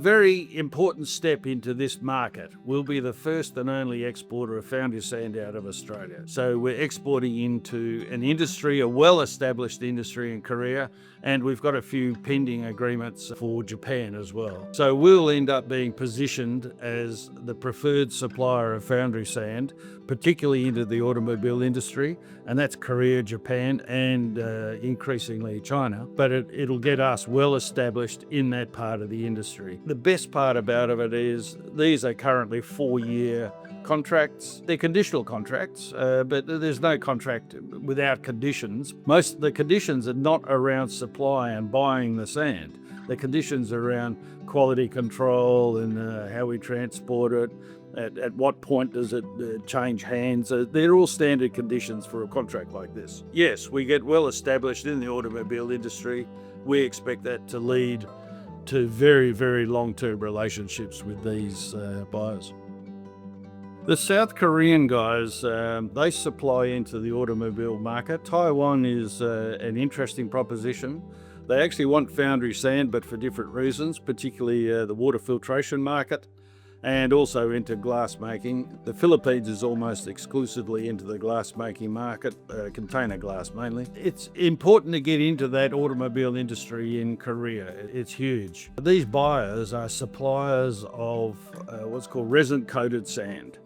Very important step into this market. We'll be the first and only exporter of foundry sand out of Australia. So we're exporting into an industry, a well-established industry in Korea, and we've got a few pending agreements for Japan as well. So we'll end up being positioned as the preferred supplier of foundry sand, particularly into the automobile industry, and that's Korea, Japan, and increasingly China. But it'll get us well established in that part of the industry. The best part about it is these are currently 4-year contracts. They're conditional contracts, but there's no contract without conditions. Most of the conditions are not around supply and buying the sand. The conditions are around quality control and how we transport it. At what point does it change hands? They're all standard conditions for a contract like this. Yes, we get well established in the automobile industry. We expect that to lead to very, very long-term relationships with these buyers. The South Korean guys, they supply into the automobile market. Taiwan is an interesting proposition. They actually want foundry sand, but for different reasons, particularly the water filtration market and also into glass making. The Philippines is almost exclusively into the glass making market, container glass mainly. It's important to get into that automobile industry in Korea. It's huge. These buyers are suppliers of what's called resin-coated sand.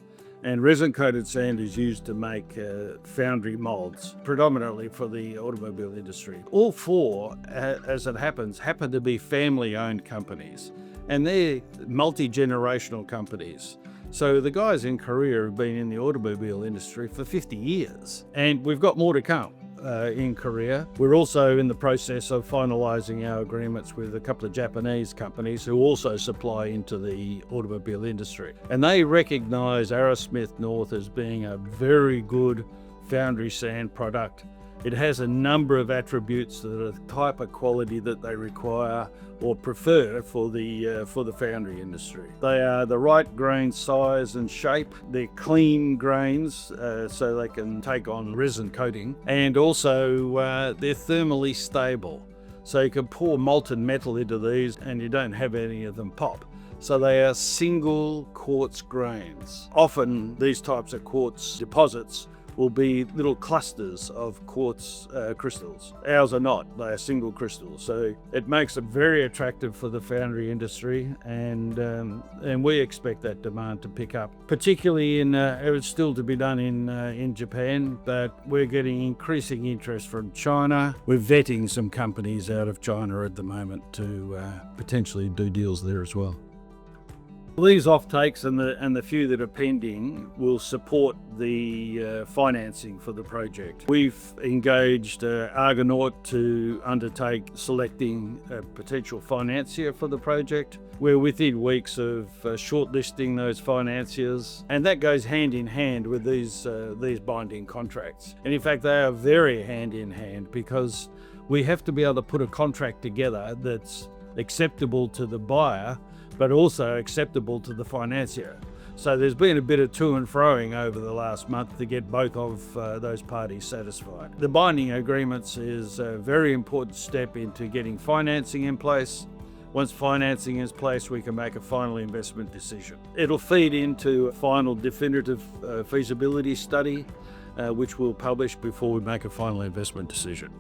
And resin-coated sand is used to make foundry molds, predominantly for the automobile industry. All four, as it happens, happen to be family-owned companies. And they're multi-generational companies. So the guys in Korea have been in the automobile industry for 50 years. And we've got more to come in Korea. We're also in the process of finalising our agreements with a couple of Japanese companies who also supply into the automobile industry. And they recognise Arrowsmith North as being a very good foundry sand product. It has a number of attributes that are the type of quality that they require or prefer for the foundry industry. They are the right grain size and shape. They're clean grains, so they can take on resin coating, and also they're thermally stable. So you can pour molten metal into these and you don't have any of them pop. So they are single quartz grains. Often these types of quartz deposits will be little clusters of quartz crystals. Ours are not, they are single crystals. So it makes them very attractive for the foundry industry, and we expect that demand to pick up. Particularly it's still to be done in Japan, but we're getting increasing interest from China. We're vetting some companies out of China at the moment to potentially do deals there as well. These offtakes and the few that are pending will support the financing for the project. We've engaged Argonaut to undertake selecting a potential financier for the project. We're within weeks of shortlisting those financiers, and that goes hand in hand with these binding contracts. And in fact, they are very hand in hand, because we have to be able to put a contract together that's acceptable to the buyer, but also acceptable to the financier. So there's been a bit of to and froing over the last month to get both of those parties satisfied. The binding agreements is a very important step into getting financing in place. Once financing is in place, we can make a final investment decision. It'll feed into a final definitive feasibility study, which we'll publish before we make a final investment decision.